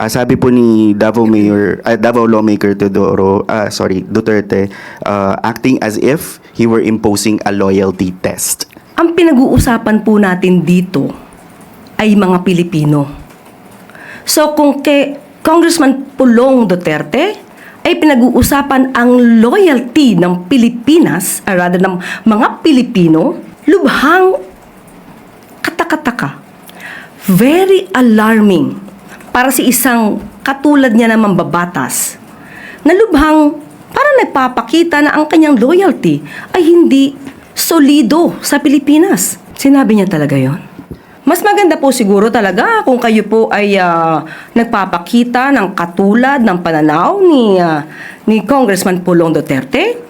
Sabi po ni Davao lawmaker Duterte, acting as if he were imposing a loyalty test. Ang pinag-uusapan po natin dito ay mga Pilipino. So kung kay Congressman Pulong Duterte ay pinag-uusapan ang loyalty ng Pilipinas, or rather ng mga Pilipino, lubhang katakataka. Very alarming para si isang katulad niya na mambabatas na lubhang parang nagpapakita na ang kanyang loyalty ay hindi solido sa Pilipinas. Sinabi niya talaga yon. Mas maganda po siguro talaga kung kayo po ay nagpapakita ng katulad ng pananaw ni Congressman Pulong Duterte.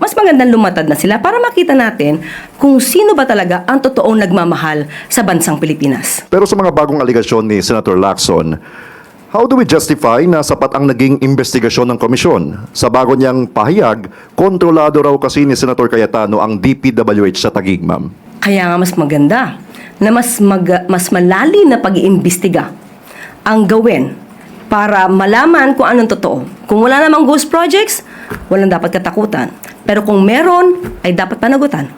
Mas magandang lumatad na sila para makita natin kung sino ba talaga ang totoong nagmamahal sa bansang Pilipinas. Pero sa mga bagong aligasyon ni Senator Lacson, how do we justify na sapat ang naging investigasyon ng komisyon? Sa bago niyang pahayag, kontrolado raw kasi ni Senator Cayetano ang DPWH sa Taguig, ma'am. Kaya nga mas maganda na mas malalim na pag-iimbestiga ang gawin para malaman kung anong totoo. Kung wala namang ghost projects, walang dapat katakutan. Pero kung meron, ay dapat panagutan.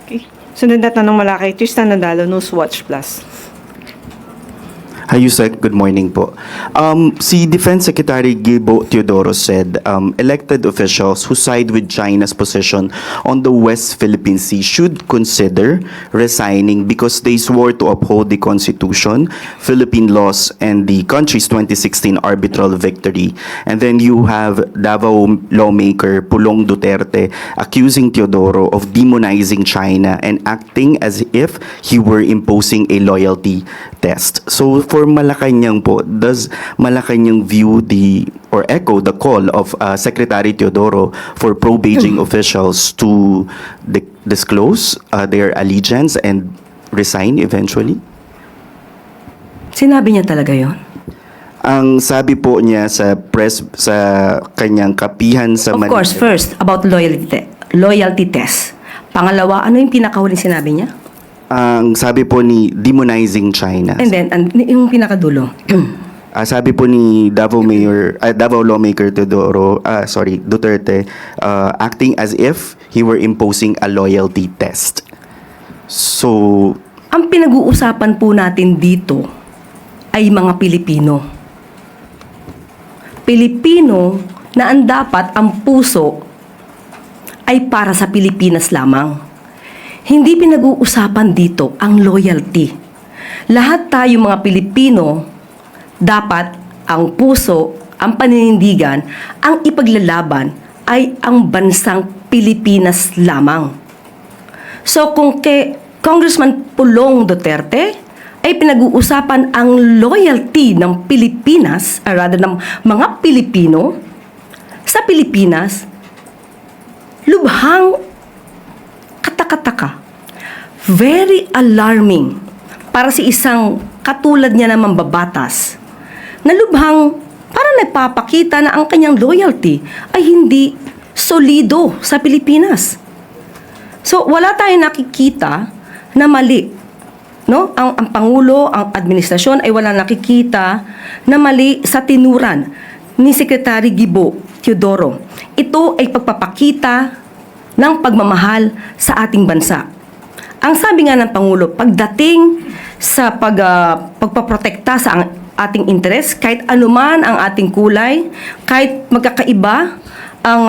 Okay. Sunod na tanong mula kay Tristan Nadalo, Newswatch Plus. Hi, Yusek. Good morning po. Si Defense Secretary Gibo Teodoro said elected officials who side with China's position on the West Philippine Sea should consider resigning because they swore to uphold the Constitution, Philippine laws, and the country's 2016 arbitral victory. And then you have Davao lawmaker Pulong Duterte accusing Teodoro of demonizing China and acting as if he were imposing a loyalty test. So for Malacanang po, does Malacanang view or echo the call of Secretary Teodoro for pro-Beijing officials to disclose their allegiance and resign eventually? Sinabi niya talaga yon. Ang sabi po niya sa press, sa kanyang kapihan sa Of course, first, about loyalty test. Pangalawa, ano yung pinakahuling sinabi niya? Ang sabi po ni demonizing China. And then, yung pinakadulo. Sabi po ni Davao lawmaker Duterte, acting as if he were imposing a loyalty test. So, Ang pinag-uusapan po natin dito ay mga Pilipino. Pilipino na ang dapat ang puso ay para sa Pilipinas lamang. Hindi pinag-uusapan dito ang loyalty. Lahat tayo mga Pilipino, dapat ang puso, ang paninindigan, ang ipaglalaban ay ang bansang Pilipinas lamang. So kung kay Congressman Pulong Duterte ay pinag-uusapan ang loyalty ng Pilipinas, or rather ng mga Pilipino sa Pilipinas, lubhang katakataka. Very alarming para si isang katulad niya na mambabatas na lubhang parang nagpapakita na ang kanyang loyalty ay hindi solido sa Pilipinas. So wala tayong nakikita na mali. No? Ang Pangulo, ang administrasyon ay wala nakikita na mali sa tinuran ni Secretary Gibo Teodoro. Ito ay pagpapakita ng pagmamahal sa ating bansa. Ang sabi nga ng Pangulo, pagdating sa pagpaprotekta sa ating interes, kahit anuman ang ating kulay, kahit magkakaiba ang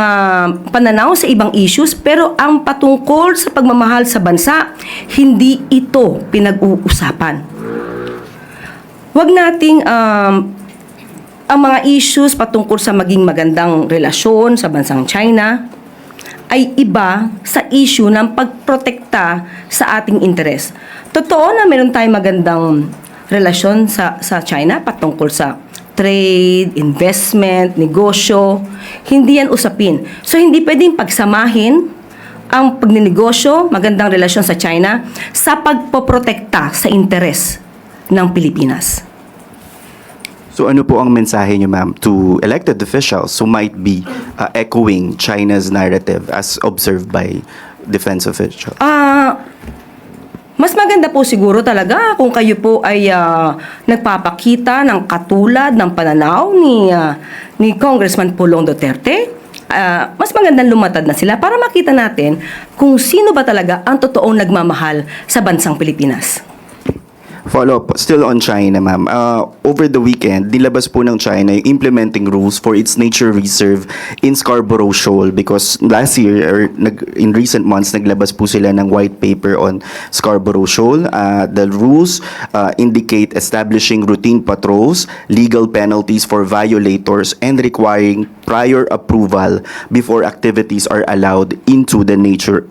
pananaw sa ibang issues, pero ang patungkol sa pagmamahal sa bansa, hindi ito pinag-uusapan. Huwag nating ang mga issues patungkol sa maging magandang relasyon sa bansang China ay iba sa issue ng pagprotekta sa ating interes. Totoo na meron tayong magandang relasyon sa China patungkol sa trade, investment, negosyo. Hindi yan usapin. So hindi pwedeng pagsamahin ang pagninegosyo, magandang relasyon sa China sa pagpoprotekta sa interes ng Pilipinas. So ano po ang mensahe niyo, ma'am, to elected officials who might be echoing China's narrative as observed by defense official? Mas maganda po siguro talaga kung kayo po ay nagpapakita ng katulad ng pananaw ni Congressman Pulong Duterte. Mas magandang lumatad na sila para makita natin kung sino ba talaga ang totoong nagmamahal sa bansang Pilipinas. Follow-up, still on China, ma'am. Over the weekend, nilabas po ng China yung implementing rules for its nature reserve in Scarborough Shoal because last year, or in recent months, naglabas po sila ng white paper on Scarborough Shoal. The rules indicate establishing routine patrols, legal penalties for violators, and requiring prior approval before activities are allowed into the nature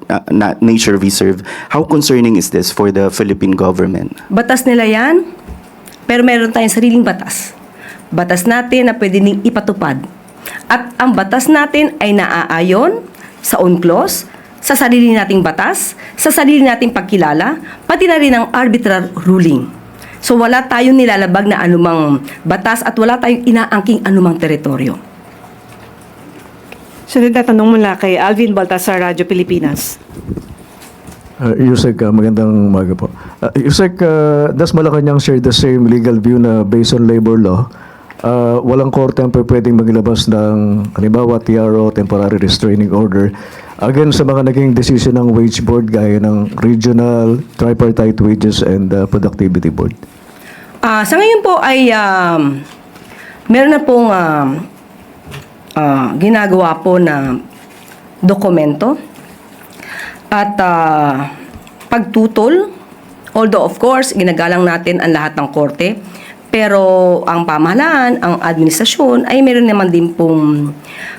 reserve. How concerning is this for the Philippine government? Batas nila yan, pero meron tayong sariling batas. Batas natin na pwede ning ipatupad. At ang batas natin ay naaayon sa UNCLOS, sa sarili nating batas, sa sarili nating pagkilala, pati na rin ang arbitral ruling. So wala tayong nilalabag na anumang batas at wala tayong inaangking anumang teritoryo. Sunod na tanong mula kay Alvin Baltasar, Radyo Pilipinas. Yusek, magandang umaga po. Yusek, does Malacanang share the same legal view na based on labor law, walang korte ang pwedeng maglabas ng, halimbawa, TRO, temporary restraining order, against sa mga naging decision ng wage board gaya ng regional, tripartite wages and productivity board? Sa ngayon po ay meron na pong ginagawa po na dokumento at pagtutol, although of course ginagalang natin ang lahat ng korte, pero ang pamahalaan, ang administrasyon ay meron naman din pong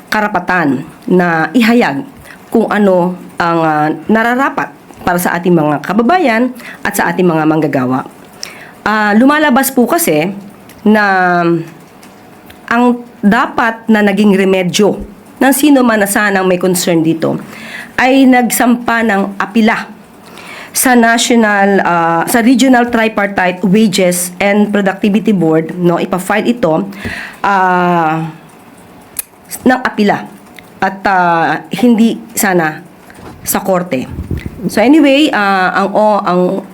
karapatan na ihayag kung ano ang nararapat para sa ating mga kababayan at sa ating mga manggagawa. Lumalabas po kasi na ang dapat na naging remedyo ng sino man na sanang may concern dito ay nagsampa ng apila sa sa Regional Tripartite Wages and Productivity Board, no, ipa-file ito ng apila at hindi sana sa korte. So anyway, ang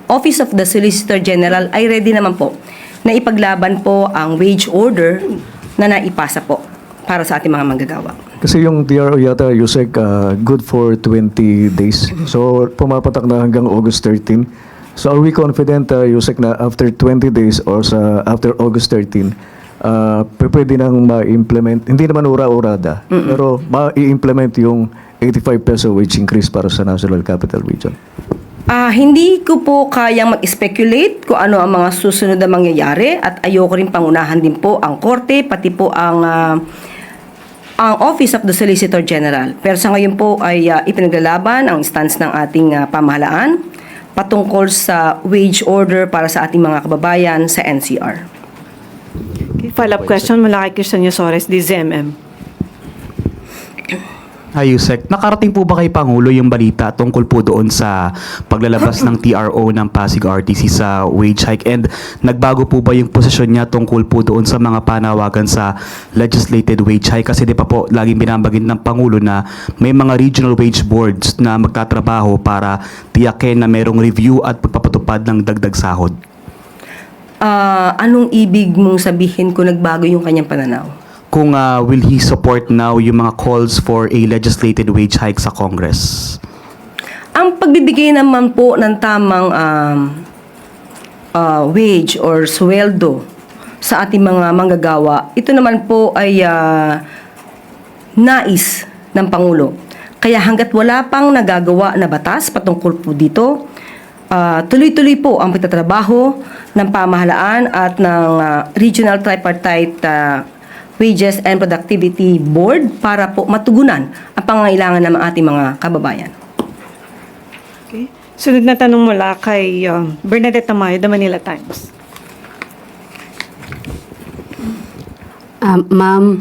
Office of the Solicitor General ay ready naman po na ipaglaban po ang wage order na naipasa po para sa ating mga manggagawa. Kasi yung TRO yata, Yusek, good for 20 days. So, pumapatak na hanggang August 13. So, are we confident, Yusek, na after 20 days or after August 13, pwede nang ma-implement, hindi naman ura-urada, pero ma-implement yung 85 peso wage increase para sa National Capital Region? Hindi ko po kayang mag-speculate kung ano ang mga susunod na mangyayari at ayoko rin pangunahan din po ang korte, pati po ang Office of the Solicitor General. Pero sa ngayon po ay ipinaglalaban ang stance ng ating pamahalaan patungkol sa wage order para sa ating mga kababayan sa NCR. Okay, follow-up question mula kay Christian Yosores, DZMM. Yusek, nakarating po ba kay Pangulo yung balita tungkol po doon sa paglalabas ng TRO ng Pasig RTC sa wage hike, and nagbago po ba yung posisyon niya tungkol po doon sa mga panawagan sa legislated wage hike? Kasi di pa po laging binabagin ng Pangulo na may mga regional wage boards na magtatrabaho para tiyakin na merong review at pagpapatupad ng dagdag sahod. Anong ibig mong sabihin kung nagbago yung kanyang pananaw? Kung will he support now yung mga calls for a legislated wage hike sa Congress? Ang pagbibigay naman po ng tamang wage or sweldo sa ating mga manggagawa, ito naman po ay nais ng Pangulo. Kaya hanggat wala pang nagagawa na batas patungkol po dito, tuloy-tuloy po ang pagtatrabaho ng pamahalaan at ng Regional Tripartite Wages and Productivity Board para po matugunan ang pangangailangan ng ating mga kababayan. Okay. Sunod na tanong mula kay Bernadette Tamayo, The Manila Times. Ma'am,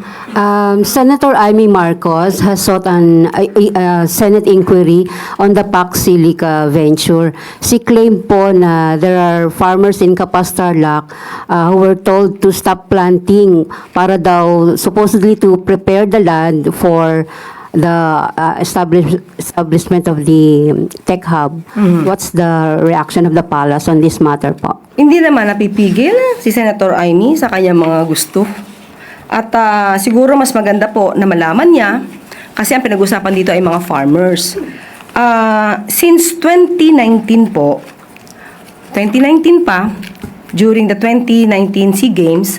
Senator Amy Marcos has sought a Senate inquiry on the Pac Silica venture. She claimed po na there are farmers in Capas Tarlac who were told to stop planting para daw supposedly to prepare the land for establishment of the tech hub. What's the reaction of the palace on this matter po? Hindi naman napipigil si Senator Amy sa kanyang mga gusto. At siguro mas maganda po na malaman niya kasi ang pinag-usapan dito ay mga farmers. Since 2019 po, 2019 pa, during the 2019 SEA Games,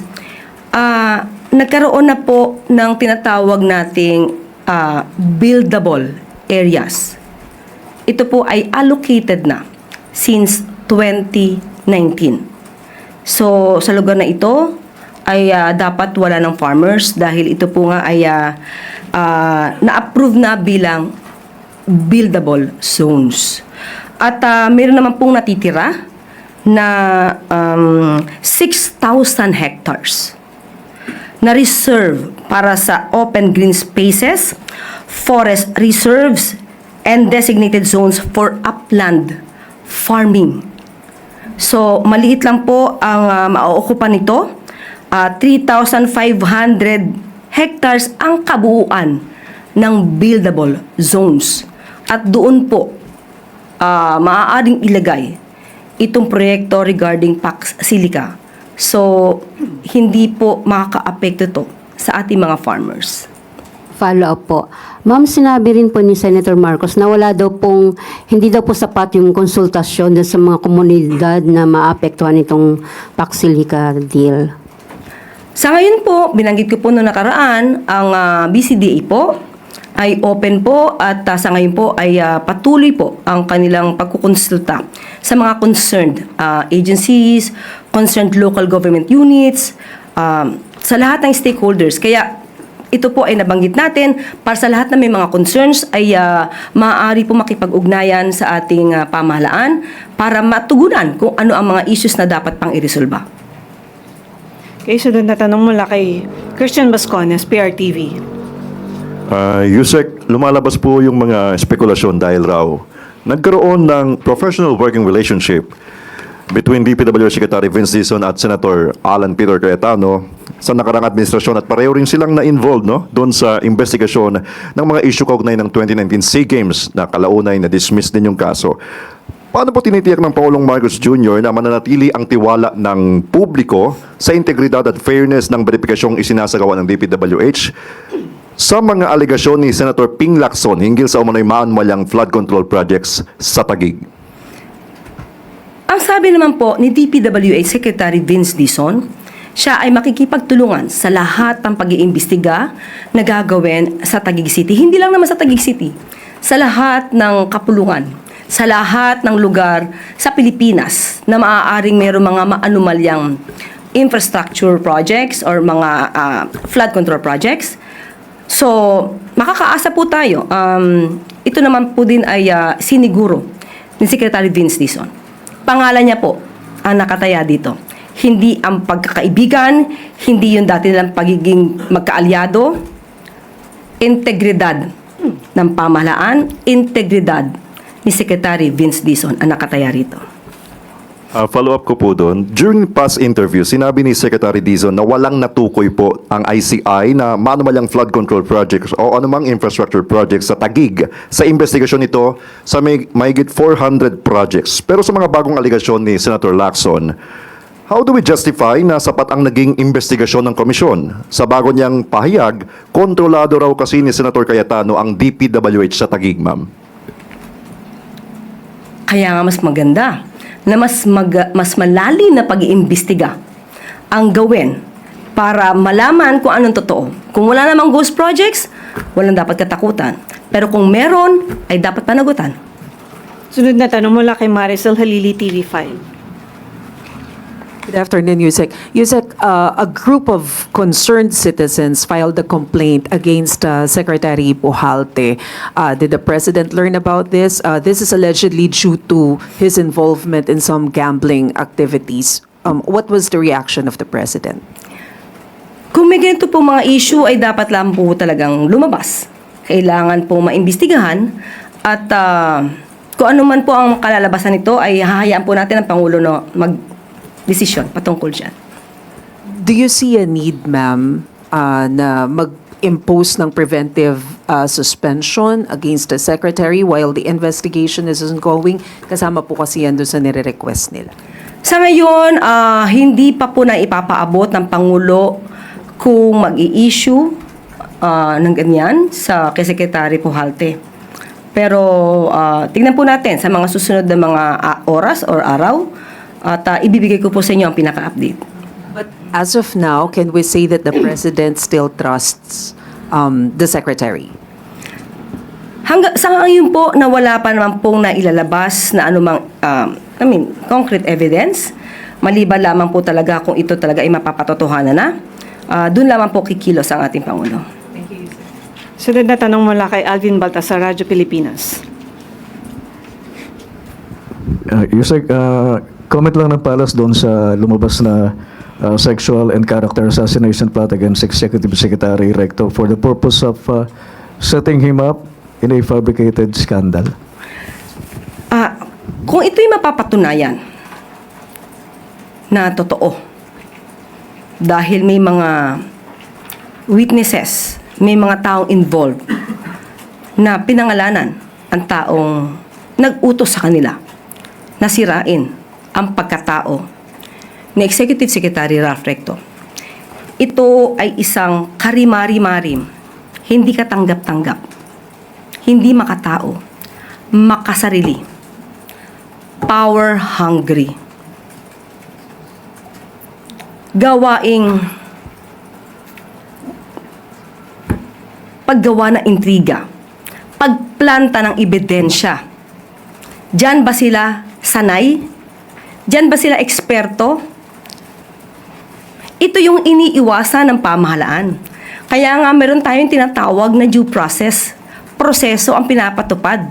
nagkaroon na po ng tinatawag nating buildable areas. Ito po ay allocated na since 2019. So, sa lugar na ito ay dapat wala ng farmers dahil ito po nga ay na-approve na bilang buildable zones. At meron naman pong natitira na 6,000 hectares na reserve para sa open green spaces, forest reserves, and designated zones for upland farming. So, maliit lang po ang mauukupan nito. 3,500 hectares ang kabuuan ng buildable zones. At doon po, maaaring ilagay itong proyekto regarding Pax Silica. So, hindi po makaka-apekto to sa ating mga farmers. Follow-up po. Ma'am, sinabi rin po ni Senator Marcos na hindi daw po sapat yung konsultasyon dun sa mga komunidad na maapektuhan itong Pax Silica deal. Sa ngayon po, binanggit ko po noong nakaraan, ang BCDA po ay open po at sa ngayon po ay patuloy po ang kanilang pagkukonsulta sa mga concerned agencies, concerned local government units, sa lahat ng stakeholders. Kaya ito po ay nabanggit natin para sa lahat na may mga concerns ay maaari po makipag-ugnayan sa ating pamahalaan para matugunan kung ano ang mga issues na dapat pang iresolba. Okay, sunod na tanong mula kay Christian Bascones, PRTV. Yusek, lumalabas po yung mga spekulasyon dahil raw nagkaroon ng professional working relationship between DPWH Secretary Vince Dizon at Senator Alan Peter Cayetano sa nakarang administrasyon at pareho rin silang na-involved doon sa investigasyon ng mga issue kaugnay ng 2019 SEA Games na kalaunay na dismiss din yung kaso. Paano po tinitiyak ng Pangulong Marcos Jr. na mananatili ang tiwala ng publiko sa integridad at fairness ng beripikasyong isinasagawa ng DPWH sa mga alegasyon ni Senator Ping Lacson hinggil sa umano'y maanwalyang flood control projects sa Taguig? Ang sabi naman po ni DPWH Secretary Vince Dizon, siya ay makikipagtulungan sa lahat ng pag-iimbestiga na gagawin sa Taguig City. Hindi lang naman sa Taguig City, sa lahat ng kapulungan, sa lahat ng lugar sa Pilipinas na maaaring mayroong mga maanumalyang infrastructure projects or mga flood control projects. So, makakaasa po tayo. Ito naman po din ay siniguro ni Secretary Vince Dizon. Pangalan niya po ang nakataya dito. Hindi ang pagkakaibigan, hindi yung dati nilang pagiging magkaalyado, integridad ng pamahalaan, integridad ni Secretary Vince Dizon ang nakataya rito. Follow-up ko po doon. During past interview, sinabi ni Secretary Dizon na walang natukoy po ang ICI na manumalyang flood control projects o anumang infrastructure projects sa Taguig. Sa investigasyon nito, sa mahigit 400 projects. Pero sa mga bagong aligasyon ni Senator Lacson, how do we justify na sapat ang naging investigasyon ng komisyon? Sa bago niyang pahayag, kontrolado raw kasi ni Senator Cayetano ang DPWH sa Taguig, ma'am. Kaya nga mas maganda na mas malalim na pag-iimbestiga ang gawin para malaman kung anong totoo. Kung wala namang ghost projects, walang dapat katakutan. Pero kung meron, ay dapat panagutan. Sunod na tanong mula kay Maricel Halili, TV5. Good afternoon, Yusek. Yusek, a group of concerned citizens filed a complaint against Secretary Pujalte. Did the President learn about this? This is allegedly due to his involvement in some gambling activities. What was the reaction of the President? Kung may ganito pong mga issue, ay dapat lang po talagang lumabas. Kailangan po maimbestigahan at kung ano man po ang kalalabasan nito, ay hahayaan po natin ang Pangulo na desisyon patungkol dyan. Do you see a need, ma'am, na mag-impose ng preventive suspension against the secretary while the investigation is ongoing? Kasama po kasi yan doon sa nire-request nila. Sa ngayon, hindi pa po na ipapaabot ng Pangulo kung mag-i-issue ng ganyan kay Secretary Pujalte. Pero tingnan po natin sa mga susunod na mga oras or araw at ibibigay ko po sa inyo ang pinaka-update. But as of now, can we say that the president still trusts the secretary? Sa ngayon po na wala pa naman pong nailalabas na anumang concrete evidence, maliban lamang po talaga kung ito talaga ay mapapatotohanan na, doon lamang po kikilos ang ating Pangulo. Sunod na tanong mula kay Alvin Baltasar, Radyo Pilipinas. Yusek, comment lang ng palas doon sa lumabas na sexual and character assassination plot against Executive Secretary Recto for the purpose of setting him up in a fabricated scandal. Kung ito'y mapapatunayan na totoo, dahil may mga witnesses, may mga taong involved na pinangalanan ang taong nag-utos sa kanila na sirain ang pagkatao ni Executive Secretary Ralph Recto. Ito ay isang karimari-marim, hindi katanggap-tanggap, hindi makatao, makasarili, power-hungry, gawaing paggawa ng intriga, pagplanta ng ebidensya. Diyan ba sila sanay? Diyan ba sila eksperto? Ito yung iniiwasan ng pamahalaan. Kaya nga meron tayong tinatawag na due process. Proseso ang pinapatupad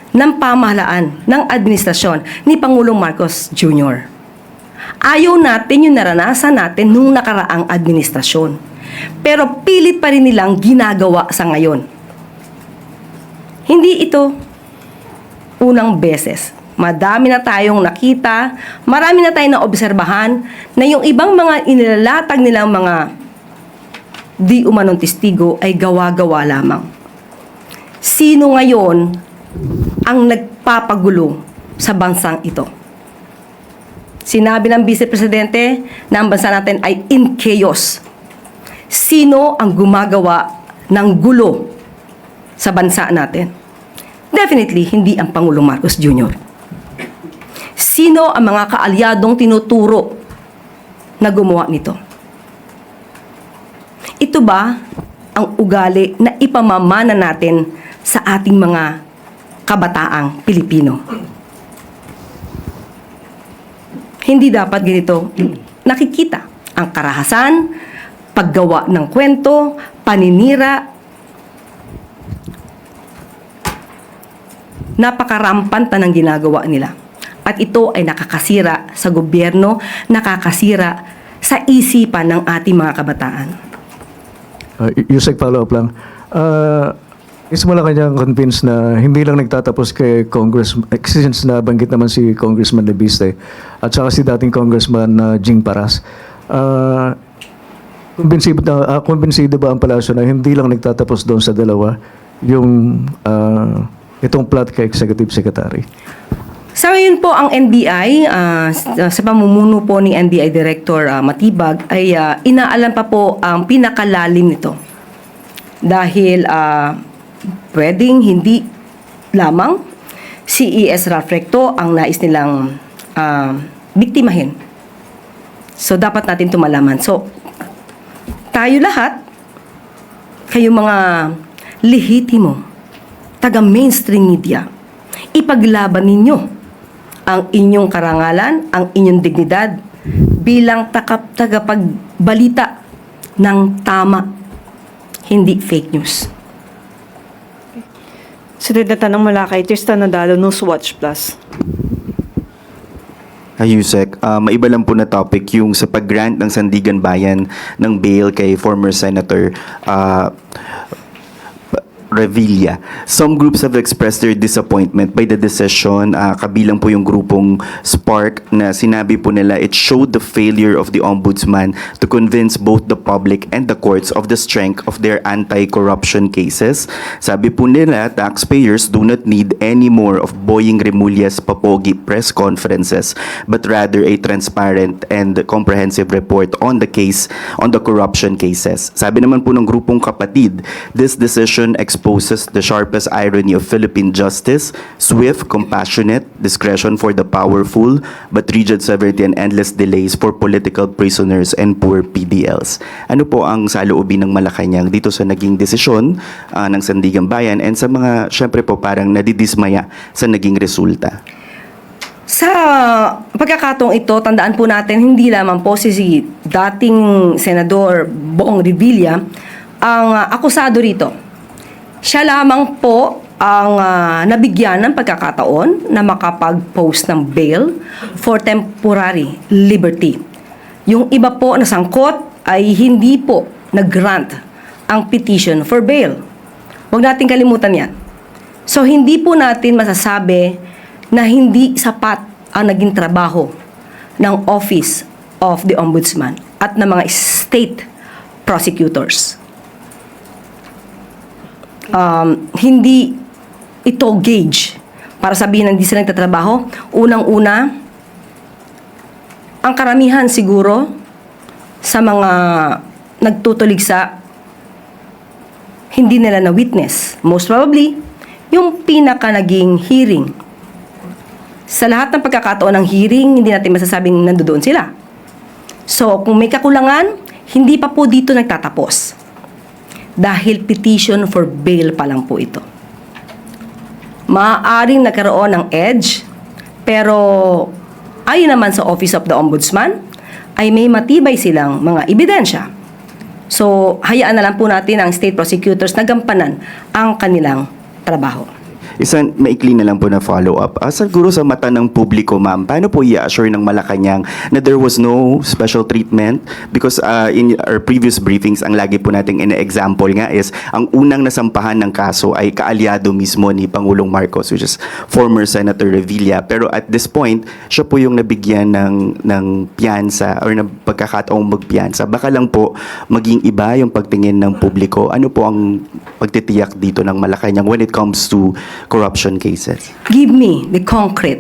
ng pamahalaan, ng administrasyon ni Pangulong Marcos Jr. Ayaw natin yung naranasan natin nung nakaraang administrasyon. Pero pilit pa rin nilang ginagawa sa ngayon. Hindi ito unang beses. Madami na tayong nakita, marami na tayong naobserbahan na yung ibang mga inilalatag nilang mga di umanong testigo ay gawa-gawa lamang. Sino ngayon ang nagpapagulo sa bansang ito? Sinabi ng Vice Presidente na ang bansa natin ay in chaos. Sino ang gumagawa ng gulo sa bansa natin? Definitely, hindi ang Pangulong Marcos Jr. Sino ang mga kaalyadong tinuturo na gumawa nito? Ito ba ang ugali na ipamamana natin sa ating mga kabataang Pilipino? Hindi dapat ganito nakikita ang karahasan, paggawa ng kwento, paninira. Napakarampanta ng ginagawa nila. At ito ay nakakasira sa gobyerno, nakakasira sa isipan ng ating mga kabataan. Yusek, follow-up lang. Is Malacanang convinced na hindi lang nagtatapos kay since nabanggit naman si Congressman Lebiste at saka si dating Congressman Jing Paras. Kumbinsido ba ang palasyo na hindi lang nagtatapos doon sa dalawa yung itong plot kay Executive Secretary? Sa ngayon po, ang NBI, sa pamumuno po ni NBI Director Matibag, ay inaalam pa po ang pinakalalim nito. Dahil pwedeng hindi lamang si ES Ralph Recto ang nais nilang biktimahin. So, dapat natin ito malaman. So, tayo lahat, kayo mga lehitimo, taga-mainstream media, ipaglaban ninyo ang inyong karangalan, ang inyong dignidad bilang tagapagbalita ng tama, hindi fake news. Sunod na tanong mula kay Tristan Nodalo, Newswatch Plus. Yusek, maiba lang po na topic yung sa pag-grant ng Sandigan Bayan ng bail kay former Senator Revilla. Some groups have expressed their disappointment by the decision. Kabilang po yung grupong Spark na sinabi po nila it showed the failure of the Ombudsman to convince both the public and the courts of the strength of their anti-corruption cases. Sabi po nila, taxpayers do not need any more of Boying Remulla's papogi press conferences, but rather a transparent and comprehensive report on the case, on the corruption cases. Sabi naman po ng grupong Kapatid, this decision exposes the sharpest irony of Philippine justice, swift, compassionate, discretion for the powerful, but rigid severity and endless delays for political prisoners and poor PDLs. Ano po ang saloobin ng Malacanang dito sa naging desisyon ng Sandigan Bayan and sa mga, syempre po, parang nadidismaya sa naging resulta? Sa pagkakataong ito, tandaan po natin, hindi lamang po si dating Senador Boong Revilla ang akusado rito. Siya lamang po ang nabigyan ng pagkakataon na makapag-post ng bail for temporary liberty. Yung iba po na sangkot ay hindi po nag-grant ang petition for bail. Huwag natin kalimutan yan. So, hindi po natin masasabi na hindi sapat ang naging trabaho ng Office of the Ombudsman at ng mga state prosecutors. Hindi ito gauge para sabihin na hindi sila nagtatrabaho. Unang-una, ang karamihan siguro sa mga nagtutuligsa, hindi nila na-witness. Most probably, yung pinaka naging hearing. Sa lahat ng pagkakataon ng hearing, hindi natin masasabing nandoon sila. So, kung may kakulangan, hindi pa po dito nagtatapos. Dahil petition for bail pa lang po ito. Maaaring nagkaroon ng edge, pero ayon naman sa Office of the Ombudsman, ay may matibay silang mga ebidensya. So, hayaan na lang po natin ang state prosecutors na gampanan ang kanilang trabaho. Isang maikli na lang po na follow-up. Siguro sa mata ng publiko, ma'am, paano po i-assure ng Malacanang na there was no special treatment? Because in our previous briefings, ang lagi po nating ina-example nga is, ang unang nasampahan ng kaso ay kaalyado mismo ni Pangulong Marcos, which is former Senator Revilla. Pero at this point, siya po yung nabigyan ng piyansa or ng pagkakataong magpiyansa. Baka lang po maging iba yung pagtingin ng publiko. Ano po ang pagtitiyak dito ng Malacanang when it comes to corruption cases? Give me the concrete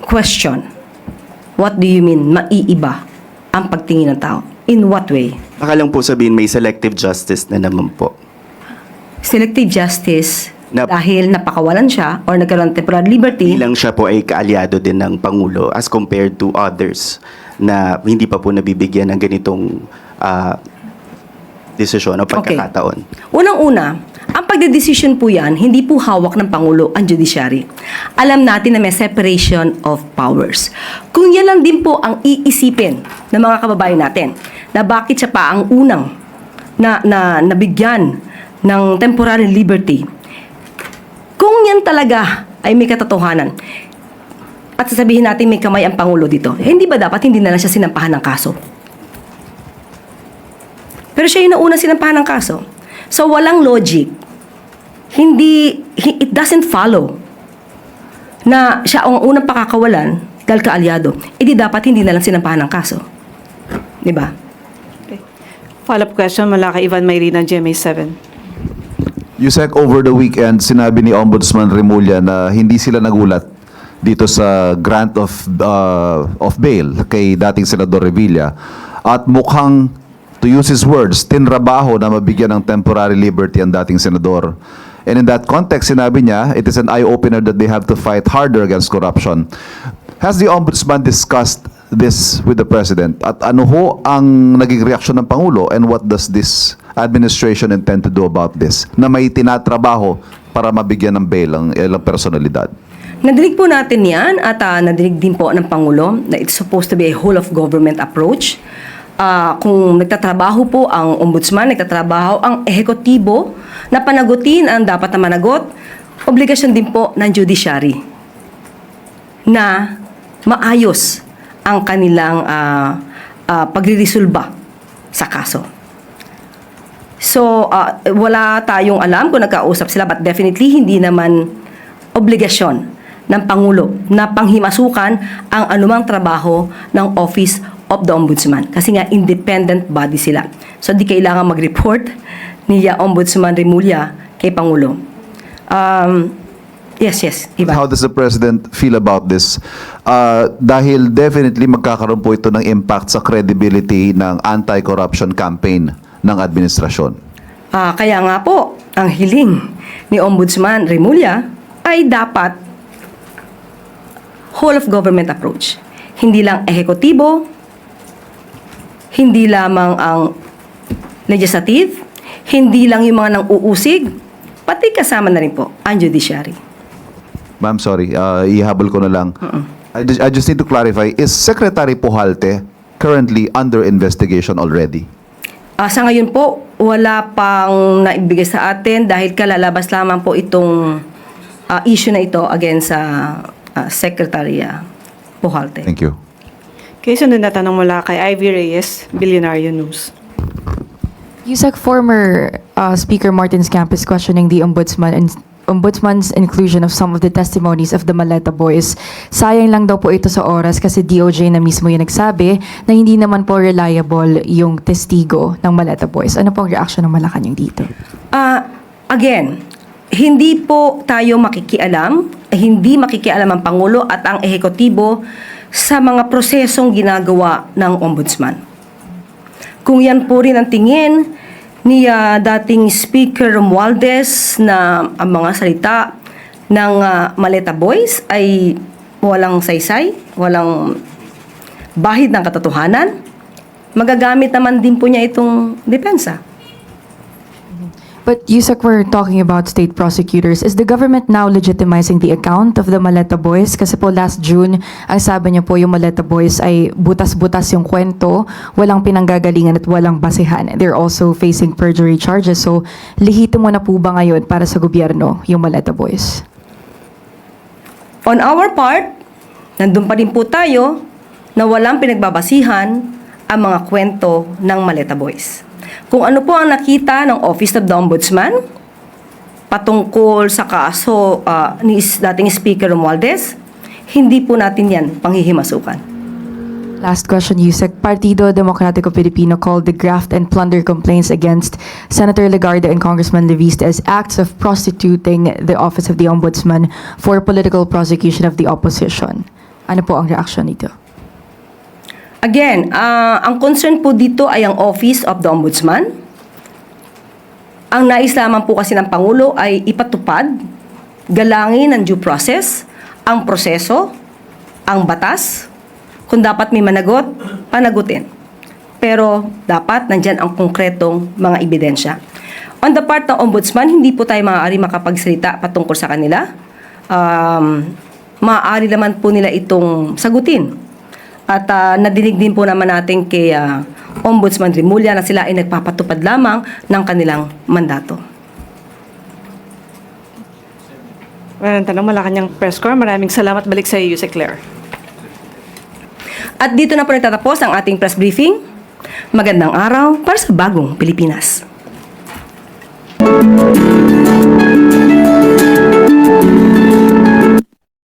question. What do you mean, maiiba ang pagtingin ng tao? In what way? Baka lang po sabihin may selective justice na naman po. Selective justice Na- dahil napakawalan siya or nagkaroon ng temporary liberty. Bilang siya po ay kaalyado din ng Pangulo as compared to others na hindi pa po nabibigyan ng ganitong desisyon o pagkakataon. Unang-una, ang pagdedesisyon po yan, hindi po hawak ng Pangulo ang judiciary. Alam natin na may separation of powers. Kung yan lang din po ang iisipin ng mga kababayan natin, na bakit siya pa ang unang na nabigyan ng temporary liberty, kung yan talaga ay may katotohanan, at sasabihin natin may kamay ang Pangulo dito, hindi ba dapat hindi na lang siya sinampahan ng kaso? Pero siya yung nauna sinampahan ng kaso. So, walang logic. It doesn't follow na siya ang unang pakakawalan dahil kaalyado. Di dapat hindi na lang sinampahan ng kaso. Di ba? Follow-up question mula kay Ivan Mayrina, GMA7. Yusek, over the weekend, sinabi ni Ombudsman Remulla na hindi sila nagulat dito sa grant of bail kay dating Senador Revilla. At mukhang, to use his words, tinrabaho na mabigyan ng temporary liberty ang dating senador. And in that context, sinabi niya, it is an eye-opener that they have to fight harder against corruption. Has the Ombudsman discussed this with the President? At ano ho ang naging reaksyon ng Pangulo? And what does this administration intend to do about this? Na may tinatrabaho para mabigyan ng bail ang ilang personalidad. Nadinig po natin yan at nadinig din po ng Pangulo na it's supposed to be a whole-of-government approach. Kung nagtatrabaho po ang ombudsman, nagtatrabaho ang ehekutibo na panagutin ang dapat na managot, obligasyon din po ng judiciary na maayos ang kanilang pagre-resolba sa kaso. So, wala tayong alam kung nagkausap sila, but definitely hindi naman obligasyon ng Pangulo na panghimasukan ang anumang trabaho ng Office of the Ombudsman. Kasi nga, independent body sila. So, di kailangan mag-report ni Ombudsman Remulla kay Pangulo. Yes, iba. How does the President feel about this? Dahil definitely magkakaroon po ito ng impact sa credibility ng anti-corruption campaign ng administrasyon. Kaya nga po, ang hiling ni Ombudsman Remulla ay dapat whole of government approach. Hindi lang ehekutibo, hindi lamang ang legislative, hindi lang yung mga nang-uusig, pati kasama na rin po ang judiciary. Ma'am, sorry, ihabol ko na lang. I just need to clarify, is Secretary Pujalte currently under investigation already? Sa ngayon po, wala pang naibigay sa atin dahil kalalabas lamang po itong issue na ito against sa Secretary Pujalte. Thank you. Okay, sunod na tanong mula kay Ivy Reyes, Billionario News. USEC former Speaker Martin Scamp is questioning the Ombudsman's inclusion of some of the testimonies of the Maleta Boys. Sayang lang daw po ito sa oras kasi DOJ na mismo yung nagsabi na hindi naman po reliable yung testigo ng Maleta Boys. Ano po ang reaction ng Malacanang dito? Again, hindi po tayo hindi makikialam ang Pangulo at ang ehekutibo sa mga prosesong ginagawa ng Ombudsman. Kung yan po rin ang tingin ni dating Speaker Romualdez na ang mga salita ng Maleta Boys ay walang saysay, walang bahid ng katotohanan, magagamit naman din po niya itong depensa. But USEC, we're talking about state prosecutors. Is the government now legitimizing the account of the Maleta Boys? Kasi po last June, ang sabi niyo po yung Maleta Boys ay butas-butas yung kwento, walang pinanggagalingan at walang basehan. They're also facing perjury charges. So, lihito mo na po ba ngayon para sa gobyerno yung Maleta Boys? On our part, nandun pa rin po tayo na walang pinagbabasihan ang mga kwento ng Maleta Boys. Kung ano po ang nakita ng Office of the Ombudsman patungkol sa kaso ni dating Speaker Romualdez, hindi po natin yan panghihimasukan. Last question, Yusek. Partido Democratico Pilipino called the graft and plunder complaints against Senator Legarda and Congressman Leviste as acts of prostituting the Office of the Ombudsman for political prosecution of the opposition. Ano po ang reaksyon nito? Again, ang concern po dito ay ang Office of the Ombudsman. Ang nais lamang po kasi ng Pangulo ay ipatupad, galangin ang due process, ang proseso, ang batas. Kung dapat may managot, panagutin. Pero dapat nandyan ang konkretong mga ebidensya. On the part ng Ombudsman, hindi po tayo maaari makapagsalita patungkol sa kanila. Maaari naman po nila itong sagutin. At nadinig din po naman natin kay Ombudsman Remulla na sila ay nagpapatupad lamang ng kanilang mandato. Maraming tanong, Malacanang Press Corps. Maraming salamat. Balik sa iyo, Yusek Claire. At dito na po nagtatapos ang ating press briefing. Magandang araw para sa bagong Pilipinas.